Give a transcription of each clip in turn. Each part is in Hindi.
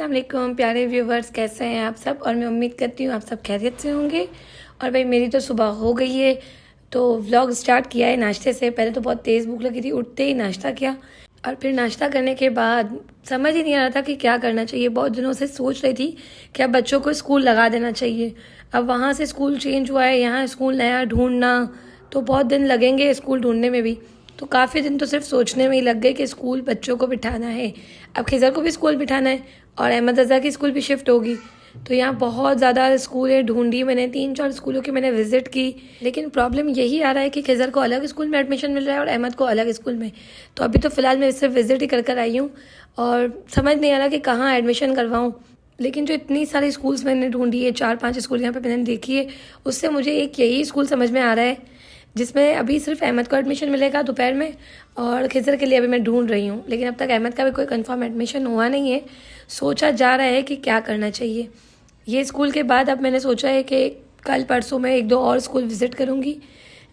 अस्सलाम वालेकुम प्यारे व्यूवर्स, कैसे हैं आप सब। और मैं उम्मीद करती हूँ आप सब खैरियत से होंगे। और भाई मेरी तो सुबह हो गई है, तो व्लॉग स्टार्ट किया है नाश्ते से। पहले तो बहुत तेज़ भूख लगी थी, उठते ही नाश्ता किया और फिर नाश्ता करने के बाद समझ ही नहीं आ रहा था कि क्या करना चाहिए। बहुत दिनों से सोच रही थी कि अब बच्चों को स्कूल लगा देना चाहिए। अब वहाँ से स्कूल चेंज हुआ है, यहाँ स्कूल नया ढूंढना, तो बहुत दिन लगेंगे स्कूल ढूंढने में भी। तो काफ़ी दिन तो सिर्फ सोचने में ही लग गए कि स्कूल बच्चों को बिठाना है। अब खिज़र को भी स्कूल बिठाना है और अहमद रज़ा की स्कूल भी शिफ्ट होगी। तो यहाँ बहुत ज़्यादा स्कूलें ढूंढी मैंने, 3-4 स्कूलों की मैंने विज़िट की। लेकिन प्रॉब्लम यही आ रहा है कि खिज़र को अलग स्कूल में एडमिशन मिल रहा है और अहमद को अलग स्कूल में। तो अभी तो फ़िलहाल मैं सिर्फ विज़िट ही कर आई हूँ और समझ नहीं आ रहा कि कहाँ एडमिशन करवाऊँ। लेकिन जो इतनी सारी स्कूल्स मैंने ढूंढी है, 4-5 स्कूल यहाँ पे मैंने देखी है, उससे मुझे एक यही स्कूल समझ में आ रहा है जिसमें अभी सिर्फ अहमद को एडमिशन मिलेगा दोपहर में। और खिज़र के लिए अभी मैं ढूंढ रही हूँ, लेकिन अब तक अहमद का भी कोई कंफर्म एडमिशन हुआ नहीं है। सोचा जा रहा है कि क्या करना चाहिए। ये स्कूल के बाद अब मैंने सोचा है कि कल परसों में 1-2 और स्कूल विज़िट करूँगी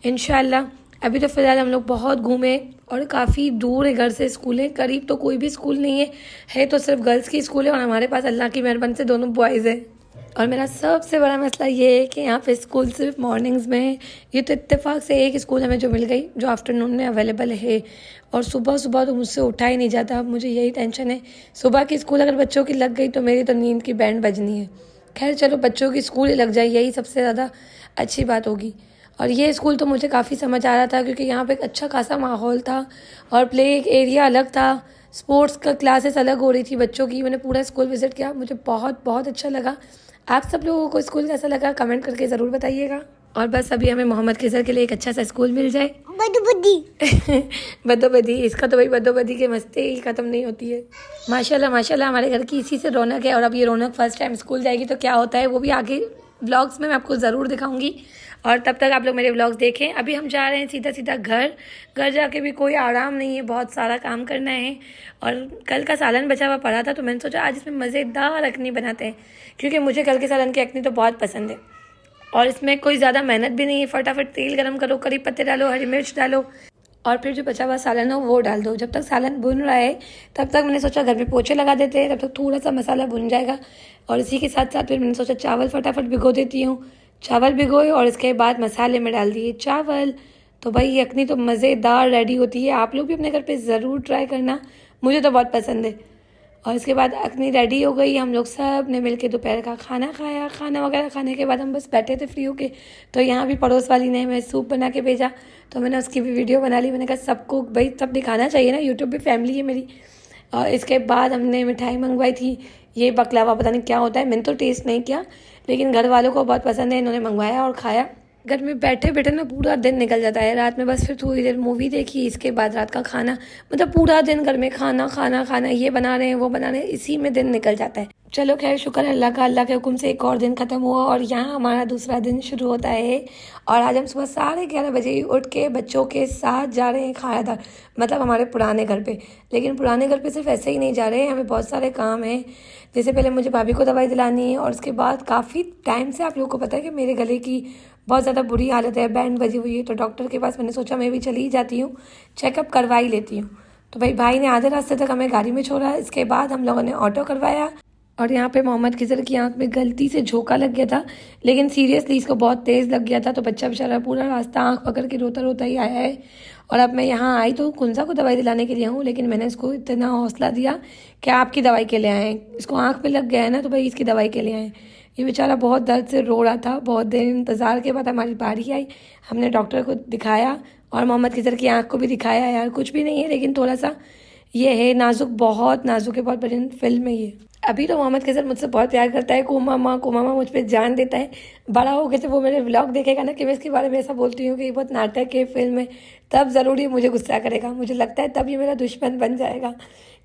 इंशाल्लाह। अभी तो फ़िलहाल हम लोग बहुत घूमे और काफ़ी दूर है घर से स्कूल है, करीब तो कोई भी स्कूल नहीं है तो सिर्फ गर्ल्स की स्कूल है और हमारे पास अल्लाह की मेहरबानी से दोनों बॉयज़ है। और मेरा सबसे बड़ा मसला ये है कि यहाँ पे स्कूल सिर्फ मॉर्निंग्स में है। ये तो इत्तेफाक से एक स्कूल हमें जो मिल गई जो आफ्टरनून में अवेलेबल है, और सुबह सुबह तो मुझसे उठा ही नहीं जाता। अब मुझे यही टेंशन है, सुबह की स्कूल अगर बच्चों की लग गई तो मेरी तो नींद की बैंड बजनी है। खैर चलो, बच्चों की स्कूल ही लग जाए, यही सबसे ज़्यादा अच्छी बात होगी। और ये स्कूल तो मुझे काफ़ी समझ आ रहा था क्योंकि यहाँ पे एक अच्छा खासा माहौल था और प्ले एरिया अलग था, स्पोर्ट्स का क्लासेस अलग हो रही थी बच्चों की। मैंने पूरा स्कूल विज़िट किया, मुझे बहुत बहुत अच्छा लगा। आप सब लोगों को स्कूल कैसा लगा कमेंट करके ज़रूर बताइएगा। और बस अभी हमें मोहम्मद खिज़र के लिए एक अच्छा सा स्कूल मिल जाए। बदोबदी बदोबदी, इसका तो भाई बदोबदी के मस्ती ही ख़त्म नहीं होती है। माशाल्लाह माशाल्लाह, हमारे घर की इसी से रौनक है। और अब ये रौनक फर्स्ट टाइम स्कूल जाएगी तो क्या होता है वो भी आगे व्लॉग्स में मैं आपको ज़रूर दिखाऊंगी। और तब तक आप लोग मेरे व्लॉग्स देखें। अभी हम जा रहे हैं सीधा सीधा घर जाके भी कोई आराम नहीं है, बहुत सारा काम करना है। और कल का सालन बचा हुआ पड़ा था तो मैंने सोचा आज इसमें मज़ेदार अखनी बनाते हैं, क्योंकि मुझे कल के सालन की अखनी तो बहुत पसंद है। और इसमें कोई ज़्यादा मेहनत भी नहीं है, फटाफट तेल गरम करो, करी पत्ते डालो, हरी मिर्च डालो और फिर जो बचा हुआ सालन हो वो डाल दो। जब तक सालन भुन रहा है तब तक मैंने सोचा घर में पोछे लगा देते हैं, तब तक थोड़ा सा मसाला भुन जाएगा। और इसी के साथ साथ फिर मैंने सोचा चावल फटाफट भिगो देती हूँ। चावल भिगोए और इसके बाद मसाले में डाल दिए चावल। तो भाई ये अखनी तो मज़ेदार रेडी होती है। आप लोग भी अपने घर पे ज़रूर ट्राई करना, मुझे तो बहुत पसंद है। और इसके बाद अखनी रेडी हो गई, हम लोग सब ने मिलके दोपहर का खाना खाया। खाना वगैरह खाने के बाद हम बस बैठे थे फ्री होके। तो यहाँ भी पड़ोस वाली ने हमें सूप बना के भेजा, तो मैंने उसकी भी वीडियो बना ली। मैंने कहा सबको भाई सब दिखाना चाहिए ना, यूट्यूब भी फैमिली है मेरी। और इसके बाद हमने मिठाई मंगवाई थी, ये बकलावा पता नहीं क्या होता है, मैंने तो टेस्ट नहीं किया, लेकिन घर वालों को बहुत पसंद है, इन्होंने मंगवाया और खाया। घर में बैठे बैठे ना पूरा दिन निकल जाता है। रात में बस फिर थोड़ी देर मूवी देखी, इसके बाद रात का खाना, मतलब पूरा दिन घर में खाना खाना खाना, ये बना रहे हैं वो बना रहे हैं, इसी में दिन निकल जाता है। चलो खैर शुक्र है अल्लाह का, अल्लाह के हुक्म से एक और दिन ख़त्म हुआ और यहाँ हमारा दूसरा दिन शुरू होता है। और आज हम सुबह 11:30 बजे उठ के बच्चों के साथ जा रहे हैं खायादार, मतलब हमारे पुराने घर पे। लेकिन पुराने घर पे सिर्फ ऐसे ही नहीं जा रहे हैं, हमें बहुत सारे काम हैं। जैसे पहले मुझे भाभी को दवाई दिलानी है और उसके बाद काफ़ी टाइम से आप लोगों को पता है कि मेरे गले की बहुत ज़्यादा बुरी हालत है, बैंड बजी हुई है। तो डॉक्टर के पास मैंने सोचा मैं भी चली ही जाती हूँ, चेकअप करवा ही लेती हूँ। तो भाई ने आधे रास्ते तक हमें गाड़ी में छोड़ा। इसके बाद हम लोगों ने ऑटो करवाया। और यहाँ पे मोहम्मद खिज़र की आंख में गलती से झोंका लग गया था, लेकिन सीरियसली इसको बहुत तेज़ लग गया था। तो बच्चा बेचारा पूरा रास्ता आंख पकड़ के रोता रोता ही आया है। और अब मैं यहाँ आई तो कुंजा को दवाई दिलाने के लिए हूँ, लेकिन मैंने इसको इतना हौसला दिया कि आपकी दवाई के लिए आए, इसको आंख पे लग गया है ना तो भाई इसकी दवाई के लिए आए। ये बेचारा बहुत दर्द से रो रहा था। बहुत देर इंतज़ार के बाद हमारी बारी आई, हमने डॉक्टर को दिखाया और मोहम्मद खिज़र की आंख को भी दिखाया। यार कुछ भी नहीं है, लेकिन थोड़ा सा ये है नाजुक, बहुत नाजुक है, बहुत बड़ी फिल्म है ये। अभी तो मोहम्मद खिज़र मुझसे बहुत प्यार करता है, को मामा मुझ पर जान देता है। बड़ा हो गया जब वो मेरे व्लॉग देखेगा ना कि मैं इसके बारे में ऐसा बोलती हूँ कि ये बहुत नाटक है, फिल्म है, तब ज़रूर ये मुझे गुस्सा करेगा। मुझे लगता है तब ये मेरा दुश्मन बन जाएगा।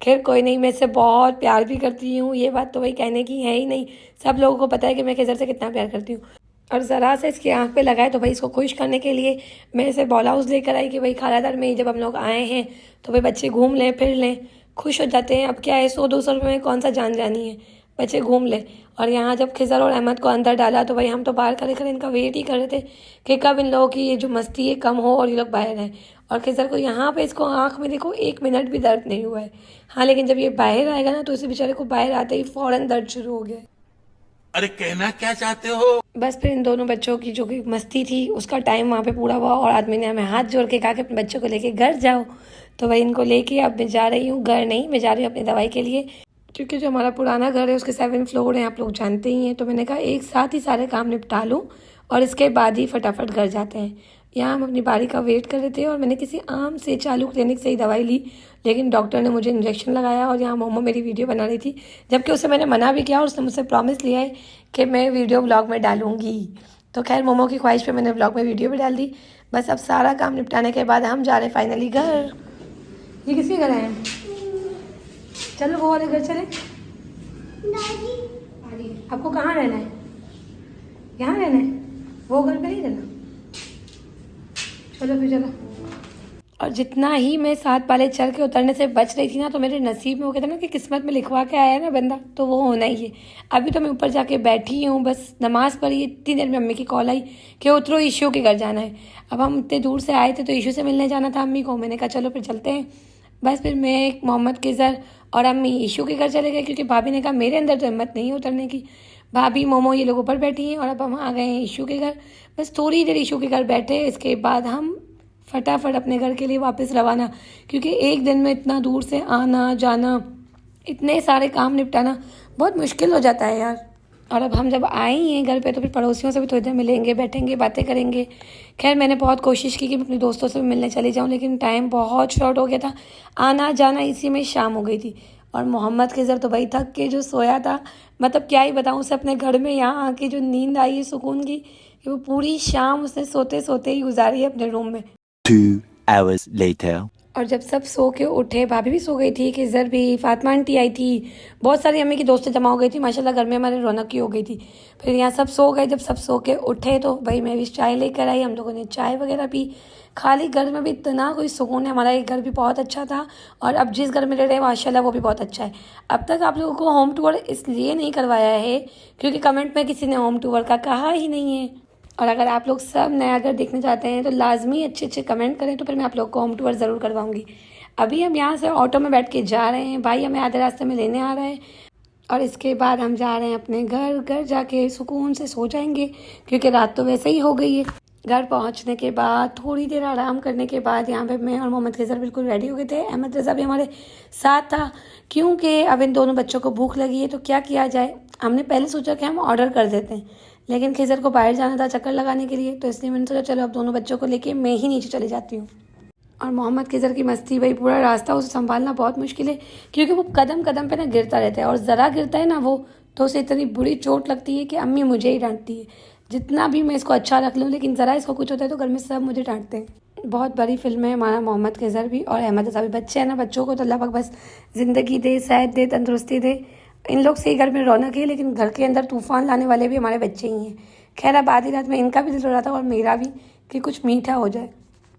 खैर कोई नहीं, मैं इससे बहुत प्यार भी करती हूँ, ये बात तो वही कहने की है ही नहीं, सब लोगों को पता है कि मैं खिज़र से कितना प्यार करती हूँ। और ज़रा से इसकी आंख पे लगाए तो भाई इसको खुश करने के लिए मैं इसे बॉल हाउस लेकर आई कि भाई खालादार में जब हम लोग आए हैं तो भाई बच्चे घूम लें फिर लें, खुश हो जाते हैं। अब क्या है, 100-200 रुपये में कौन सा जान जानी है, बच्चे घूम ले। और यहाँ जब खिज़र और अहमद को अंदर डाला तो भाई हम तो बाहर खड़े खड़े इनका वेट ही कर रहे थे कि कब इन लोगों की ये जो मस्ती है कम हो और ये लोग बाहर आए। और खिज़र को यहाँ पे इसको आँख में देखो 1 मिनट भी दर्द नहीं हुआ है। हाँ, लेकिन जब ये बाहर आएगा ना तो इसे बेचारे को बाहर आते ही फ़ौरन दर्द शुरू हो गया है। अरे कहना क्या चाहते हो? बस फिर इन दोनों बच्चों की जो कि मस्ती थी उसका टाइम वहाँ पे पूरा हुआ और आदमी ने हमें हाथ जोड़ के कहा कि अपने बच्चों को लेके घर जाओ। तो वही इनको लेके अब मैं जा रही हूँ, घर नहीं, मैं जा रही हूँ अपनी दवाई के लिए, क्योंकि जो हमारा पुराना घर है उसके 7 फ्लोर हैं, आप लोग जानते ही हैं। तो मैंने कहा एक साथ ही सारे काम निपटा लूँ और इसके बाद ही फटाफट घर जाते हैं। यहाँ हम अपनी बारी का वेट कर रहे थे और मैंने किसी आम से चालू क्लिनिक से ही दवाई ली, लेकिन डॉक्टर ने मुझे इंजेक्शन लगाया और यहाँ मोमो मेरी वीडियो बना रही थी, जबकि उसे मैंने मना भी किया और उसने मुझसे प्रॉमिस लिया है कि मैं वीडियो व्लॉग में डालूंगी। तो खैर मोमो की ख्वाहिश पे मैंने व्लॉग में वीडियो भी डाल दी। बस अब सारा काम निपटाने के बाद हम जा रहे हैं फाइनली घर। ये किसके घर आए? चलो वो वाले घर चले। आपको कहाँ रहना है? यहाँ रहना है? वो घर पे नहीं रहना? चलो फिर चलो। और जितना ही मैं 7 पाले चढ़ के उतरने से बच रही थी ना, तो मेरे नसीब में वो कहते हैं ना कि किस्मत में लिखवा के आया है ना बंदा, तो वो होना ही है। अभी तो मैं ऊपर जाके बैठी हूँ, बस नमाज़ पढ़ी, इतनी देर में अम्मी की कॉल आई कि उतरो ईशू के घर जाना है। अब हम इतने दूर से आए थे तो ईशू से मिलने जाना था अम्मी को। मैंने कहा चलो फिर चलते हैं। बस फिर मैं, मोहम्मद किज़र और अम्मी ईशू के घर चले गए, क्योंकि भाभी ने कहा मेरे अंदर तो हिम्मत नहीं है उतरने की। भाभी, मोमो ये लोग ऊपर बैठी हैं और अब हम आ गए हैं ईशू के घर। बस थोड़ी देर ईशू के घर बैठे, इसके बाद हम फटाफट अपने घर के लिए वापस रवाना, क्योंकि एक दिन में इतना दूर से आना जाना, इतने सारे काम निपटाना बहुत मुश्किल हो जाता है यार। और अब हम जब आए ही हैं घर पे तो फिर पड़ोसियों से भी थोड़ी देर मिलेंगे, बैठेंगे, बातें करेंगे। खैर मैंने बहुत कोशिश की कि मैं अपने दोस्तों से भी मिलने चली जाऊँ, लेकिन टाइम बहुत शॉर्ट हो गया था। आना जाना इसी में शाम हो गई थी। और मोहम्मद किज़र तो भाई थक के जो सोया था, मतलब क्या ही बताऊँ उसे अपने घर में यहाँ आके जो नींद आई है सुकून की, कि वो पूरी शाम उसने सोते सोते ही गुजारी है अपने रूम में। 2 hours later. और जब सब सो के उठे, भाभी भी सो गई थी, किज़र भी, फातिमा आंटी आई थी, बहुत सारी अम्मी की दोस्तें जमा हो गई थी। माशाल्लाह घर में हमारे रौनक की हो गई थी। फिर यहाँ सब सो गए। जब सब सो के उठे तो भाई मैं भी चाय लेकर आई, हम लोगों ने चाय वगैरह पी। खाली घर में भी इतना कोई सुकून है। हमारा एक घर भी बहुत अच्छा था और अब जिस घर में रह रहे हैं माशाल्लाह वो भी बहुत अच्छा है। अब तक आप लोगों को होम टूर इसलिए नहीं करवाया है क्योंकि कमेंट में किसी ने होम टूर का कहा ही नहीं है। और अगर आप लोग सब नया घर देखने चाहते हैं तो लाजमी अच्छे अच्छे कमेंट करें, तो फिर मैं आप लोग को होम टूर ज़रूर करवाऊंगी। अभी हम यहाँ से ऑटो में बैठ के जा रहे हैं, भाई हमें आधे रास्ते में लेने आ रहा है और इसके बाद हम जा रहे हैं अपने घर। घर जाके सुकून से सो जाएंगे क्योंकि रात तो वैसे ही हो गई है। घर पहुँचने के बाद थोड़ी देर आराम करने के बाद यहाँ पे मैं और मोहम्मद किज़र बिल्कुल रेडी हो गए थे। अहमद रज़ा भी हमारे साथ था, क्योंकि अब इन दोनों बच्चों को भूख लगी है तो क्या किया जाए। हमने पहले सोचा कि हम ऑर्डर कर देते हैं, लेकिन खिज़र को बाहर जाना था चक्कर लगाने के लिए, तो इसलिए मैंने सोचा चलो अब दोनों बच्चों को लेके मैं ही नीचे चली जाती हूँ। और मोहम्मद किज़र की मस्ती, भाई पूरा रास्ता उसे संभालना बहुत मुश्किल है क्योंकि वो कदम कदम पे ना गिरता रहता है और ज़रा गिरता है ना वो तो उसे इतनी बुरी चोट लगती है कि अम्मी मुझे ही डांटती है। जितना भी मैं इसको अच्छा रख लूँ लेकिन ज़रा इसको कुछ होता है तो घर में सब मुझे डांटते हैं। बहुत बड़ी फिल्म है हमारा मोहम्मद किज़र भी और अहमद रज़ा भी। बच्चे हैं ना, बच्चों को तो अल्लाह पाक बस ज़िंदगी दे, सेहत दे, तंदुरुस्ती दे। इन लोग से ही घर में रौनक है, लेकिन घर के अंदर तूफ़ान लाने वाले भी हमारे बच्चे ही हैं। खैर अब आधी रात में इनका भी दिल हो रहा था और मेरा भी कि कुछ मीठा हो जाए।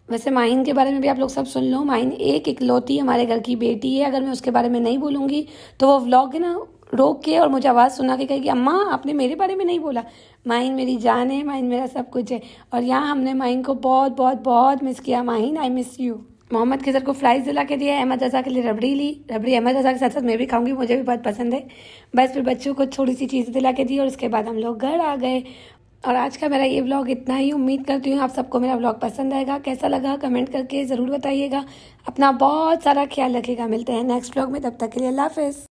वैसे माहिन के बारे में भी आप लोग सब सुन लो। माहिन एक इकलौती हमारे घर की बेटी है। अगर मैं उसके बारे में नहीं बोलूँगी तो वो व्लॉग है ना रोक के और मुझे आवाज़ सुना के कहेगी अम्मा आपने मेरे बारे में नहीं बोला। माहिन मेरी जान है, माहिन मेरा सब कुछ है। और यहाँ हमने माहिन को बहुत बहुत बहुत मिस किया। Mahin I miss you. Mohammad Kizar को फ्राइज़ दिला के दिया, अहमद रज़ा के लिए रबड़ी ली। रबड़ी अहमद रज़ा के साथ साथ मैं भी खाऊंगी, मुझे भी बहुत पसंद है। बस फिर बच्चों को थोड़ी सी चीज़ दिला के दी और उसके बाद हम लोग घर आ गए। और आज का मेरा ये व्लॉग इतना ही। उम्मीद करती हूँ आप सबको मेरा व्लॉग पसंद आएगा। कैसा लगा कमेंट करके ज़रूर बताइएगा। अपना बहुत सारा ख्याल रखिएगा। मिलते हैं नेक्स्ट व्लॉग में, तब तक के लिए अल्लाह हाफ़िज़।